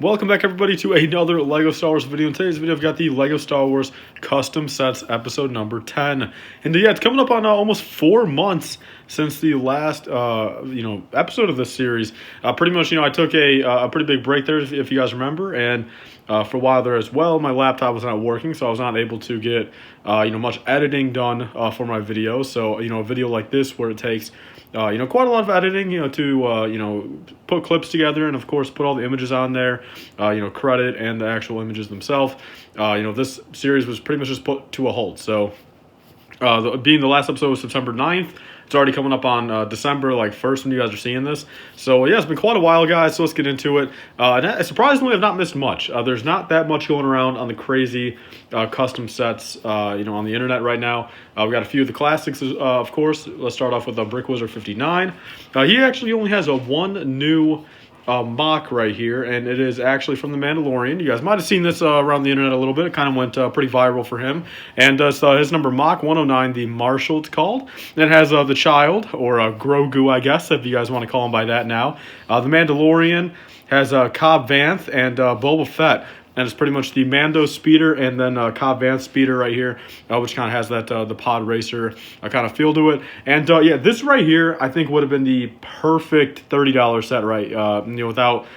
Welcome back, everybody, to another LEGO Star Wars video. In today's video, I've got the LEGO Star Wars Custom Sets episode number 10. And yeah, it's coming up on almost 4 months since the last, episode of this series. Pretty much, I took a pretty big break there, if you guys remember. And for a while there as well, my laptop was not working, so I was not able to get, much editing done for my videos. So, a video like this where it takes quite a lot of editing, to, put clips together and, of course, put all the images on there, credit and the actual images themselves. This series was pretty much just put to a halt. So, being the last episode was September 9th, it's already coming up on December 1st when you guys are seeing this. So, yeah, it's been quite a while, guys, so let's get into it. Surprisingly, I've not missed much. There's not that much going around on the crazy custom sets, on the internet right now. We've got a few of the classics, of course. Let's start off with Brickwizard 59. He actually only has one new mock right here, and it is actually from the Mandalorian. You guys might have seen this around the internet a little bit. It kind of went pretty viral for him. And so his number mock 109, the Marshal, it's called. And it has the child, or Grogu, I guess, if you guys want to call him by that now. The Mandalorian has Cobb Vanth and Boba Fett. And it's pretty much the Mando speeder and then Cobb Vanth speeder right here, which kind of has that the pod racer kind of feel to it. And yeah, this right here I think would have been the perfect $30 set, right? Without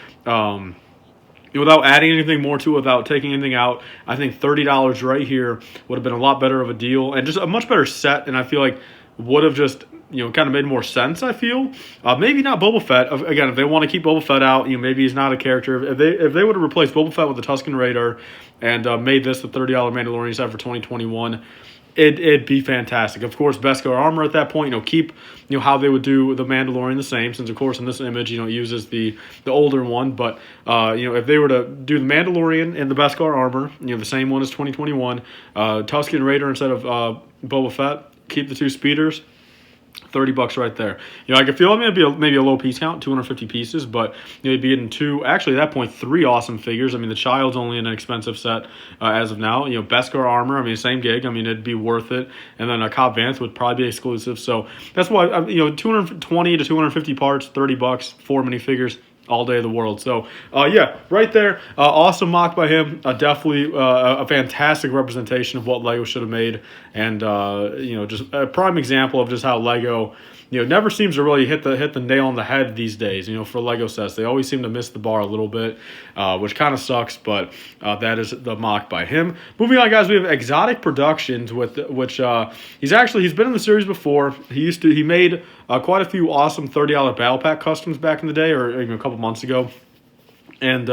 adding anything more to it, without taking anything out. I think $30 right here would have been a lot better of a deal and just a much better set. And I feel like would have just kind of made more sense, I feel. Maybe not Boba Fett. Again, if they want to keep Boba Fett out, maybe he's not a character. If they would have replaced Boba Fett with the Tusken Raider and made this the $30 Mandalorian set for 2021, it'd be fantastic. Of course, Beskar armor at that point, keep how they would do the Mandalorian the same, since of course in this image it uses the older one. But if they were to do the Mandalorian and the Beskar armor, the same one as 2021, Tusken Raider instead of Boba Fett, keep the two speeders. $30 right there. I could feel it'd be maybe a low piece count, 250 pieces, but you'd be getting actually at that point, 3 awesome figures. I mean, the child's only an expensive set as of now. Beskar armor, same gig. It'd be worth it. And then a Cobb Vanth would probably be exclusive. So that's why, 220 to 250 parts, $30, 4 minifigures. All day of the world. So, yeah, right there. Awesome mock by him. Definitely a fantastic representation of what LEGO should have made. And, just a prime example of just how LEGO, never seems to really hit the nail on the head these days, for LEGO sets. They always seem to miss the bar a little bit, which kind of sucks, but that is the mock by him. Moving on, guys, we have Exotic Productions, which he's been in the series before. He made quite a few awesome $30 Battle Pack customs back in the day, or even a couple months ago. And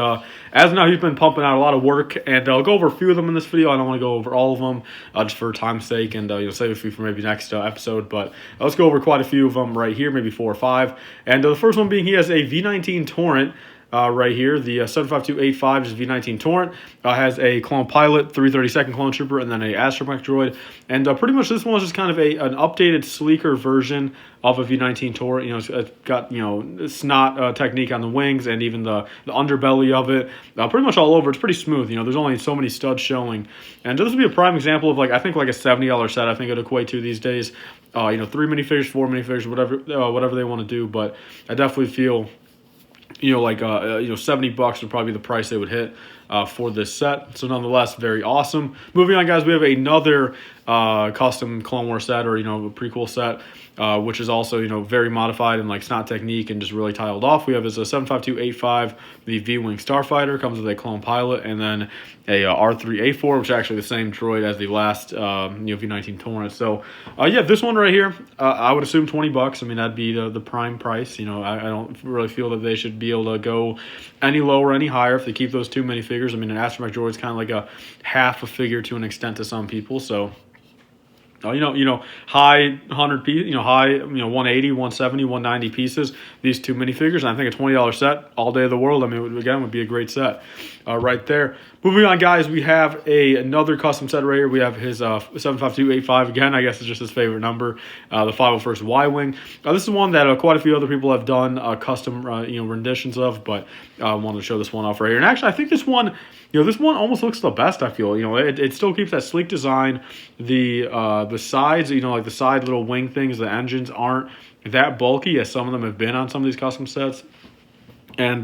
as of now, he's been pumping out a lot of work, and I'll go over a few of them in this video. I don't want to go over all of them just for time's sake, and save a few for maybe next episode. But let's go over quite a few of them right here, maybe 4 or 5. And the first one being he has a V19 Torrent. Right here, the 75285 is V19 Torrent, has a clone pilot, 332nd clone trooper, and then a astromech droid. And pretty much this one is just kind of an updated, sleeker version of a V19 Torrent. It's got snot technique on the wings and even the underbelly of it. Pretty much all over. It's pretty smooth. There's only so many studs showing, and this would be a prime example of I think a $70 set. I think it'd equate to these days. 3 minifigures, 4 minifigures, whatever they want to do. But I definitely feel. $70 would probably be the price they would hit for this set. So nonetheless, very awesome. Moving on, guys, we have another custom Clone Wars set, or a prequel set, which is also very modified and snot technique and just really tiled off. We have is a 75285, the V-wing starfighter, comes with a clone pilot, and then a R3A4, which is actually the same droid as the last V19 Torrent. So yeah, this one right here, I would assume $20. That'd be the prime price. I don't really feel that they should be able to go any lower, any higher if they keep those 2 minifigures. An astromech droid is kind of like a half a figure to an extent to some people. So. High 100 pieces, high, 180, 170, 190 pieces, these 2 minifigures. And I think a $20 set all day of the world, again, would be a great set right there. Moving on, guys, we have another custom set right here. We have his 75285. Again, I guess it's just his favorite number, the 501st Y-Wing. This is one that quite a few other people have done custom, renditions of, but I wanted to show this one off right here. And actually, I think this one, this one almost looks the best, I feel. It still keeps that sleek design. The sides, the side little wing things, the engines aren't that bulky as some of them have been on some of these custom sets. And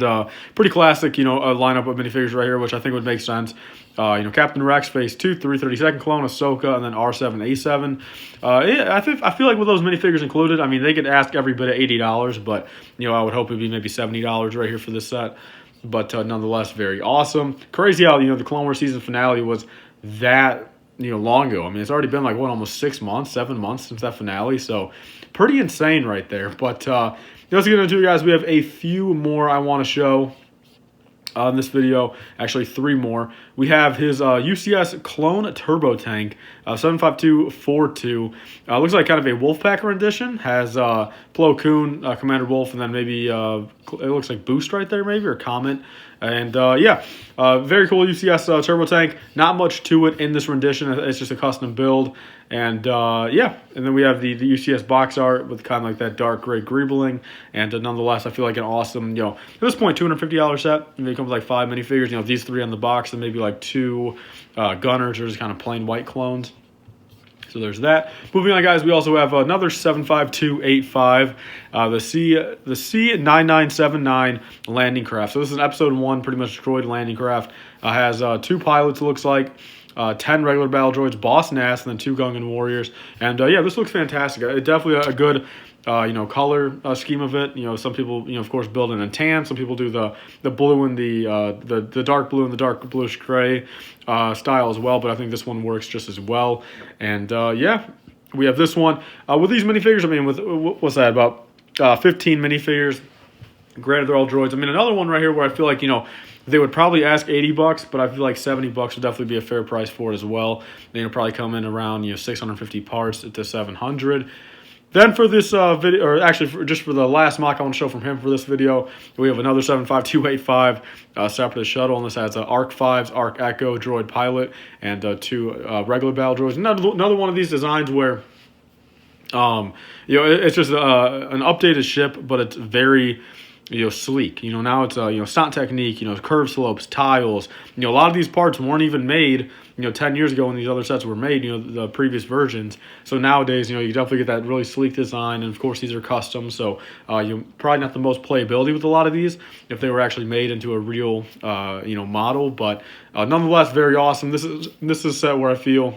pretty classic, lineup of minifigures right here, which I think would make sense. Captain Rex Phase 2, 332nd clone, Ahsoka, and then R7, A7. Yeah, I feel like with those minifigures included, I mean, they could ask every bit of $80, but, I would hope it'd be maybe $70 right here for this set. But nonetheless, very awesome. Crazy how, the Clone Wars season finale was that, long ago. I mean, it's already been like, almost 6 months, 7 months since that finale. So, pretty insane right there. But, let's get into it, guys. We have a few more I want to show in this video. Actually, 3 more. We have his UCS Clone Turbo Tank, 75242. Looks like kind of a Wolfpack rendition. Has Plo Koon, Commander Wolf, and then maybe it looks like Boost right there, maybe, or Comet. And very cool UCS Turbo Tank. Not much to it in this rendition. It's just a custom build. And and then we have the UCS box art with kind of like that dark gray greebling. And nonetheless, I feel like an awesome, at this point, $250 set. Maybe it comes with like 5 minifigures. These 3 on the box, and maybe like 2 Gunners or just kind of plain white clones. So there's that. Moving on, guys, we also have another 75285, the C9979 landing craft. So this is an episode 1, pretty much destroyed landing craft. Has 2 pilots, it looks like. 10 regular battle droids, Boss Nass, and then 2 Gungan warriors. And this looks fantastic. Definitely a good color scheme of it. Some people, of course, build it in tan. Some people do the blue and the dark blue and the dark bluish gray style as well. But I think this one works just as well. And we have this one with these minifigures. I mean, with what's that, about 15 minifigures. Granted, they're all droids. I mean, another one right here where I feel like they would probably ask $80, but I feel like $70 would definitely be a fair price for it as well. They'll probably come in around 650 parts to 700. Then for this video, or actually just for the last mock I want to show from him for this video, we have another 75285 separate shuttle, and this has ARC 5s, ARC Echo, Droid Pilot, and 2 regular battle droids. Another one of these designs where, it's just an updated ship, but it's very sleek. Now it's stunt technique, curve slopes, tiles. A lot of these parts weren't even made 10 years ago when these other sets were made, the previous versions. So nowadays, you definitely get that really sleek design, and of course these are custom, so you probably not the most playability with a lot of these if they were actually made into a real model, but nonetheless very awesome. This is a set where I feel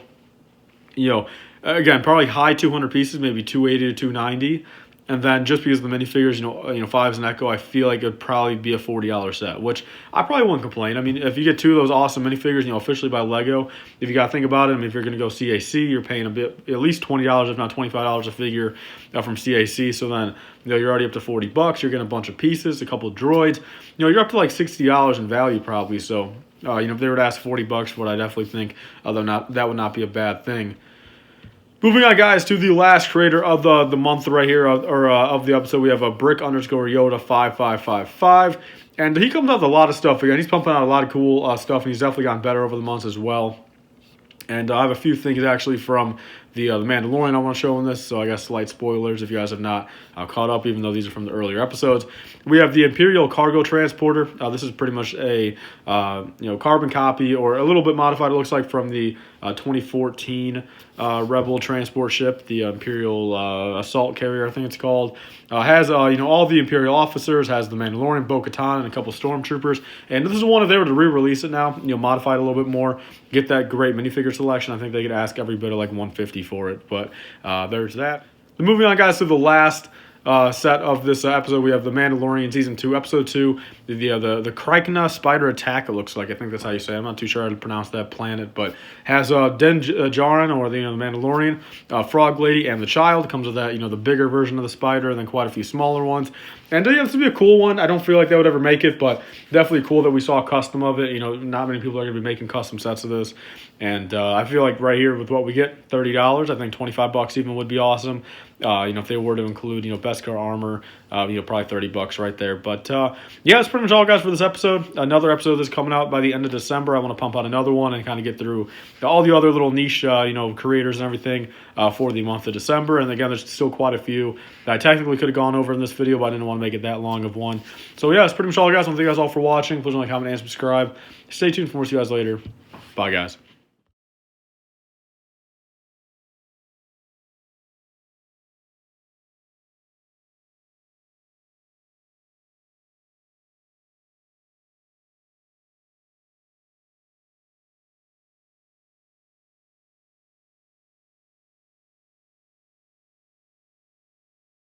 again, probably high 200 pieces, maybe 280 to 290. And then just because of the minifigures, 5s and Echo, I feel like it would probably be a $40 set, which I probably wouldn't complain. I mean, if you get 2 of those awesome minifigures, officially by Lego, if you got to think about it, I mean, if you're going to go CAC, you're paying at least $20, if not $25 a figure from CAC. So then, you're already up to $40. You're getting a bunch of pieces, a couple of droids. You're up to like $60 in value probably. So, if they were to ask $40 for it, I definitely think that would not be a bad thing. Moving on, guys, to the last creator of the month right here, of the episode, we have a Brick_Yoda 5555, and he comes out with a lot of stuff again. He's pumping out a lot of cool stuff, and he's definitely gotten better over the months as well. And I have a few things actually from the Mandalorian I want to show in this, so I guess slight spoilers if you guys have not caught up, even though these are from the earlier episodes. We have the Imperial Cargo Transporter. This is pretty much a carbon copy, or a little bit modified, it looks like, from the 2014 Rebel transport ship, the Imperial Assault Carrier, I think it's called. Has all the Imperial officers, has the Mandalorian, Bo-Katan, and a couple stormtroopers. And this is one if they were to re-release it now, modify it a little bit more, get that great minifigure selection. I think they could ask every bit of like $150 for it. But there's that. So moving on, guys, to the last set of this episode, we have the Mandalorian Season 2, Episode 2, the Krykna Spider Attack, it looks like. I think that's how you say it. I'm not too sure how to pronounce that planet, but has Din Djarin, or the Mandalorian, Frog Lady, and the Child. Comes with that, the bigger version of the spider, and then quite a few smaller ones. And this would be a cool one. I don't feel like they would ever make it, but definitely cool that we saw a custom of it. Not many people are going to be making custom sets of this. And I feel like right here with what we get, $30, I think $25 even would be awesome. If they were to include, Beskar armor, probably $30 right there. But that's pretty much all, guys, for this episode. Another episode that's coming out by the end of December. I want to pump out another one and kind of get through all the other little niche, creators and everything for the month of December. And again, there's still quite a few that I technically could have gone over in this video, but I didn't want to make it that long of one. So that's pretty much all, guys. I want to thank you guys all for watching. Please like, comment, and subscribe. Stay tuned for more. See you guys later. Bye, guys.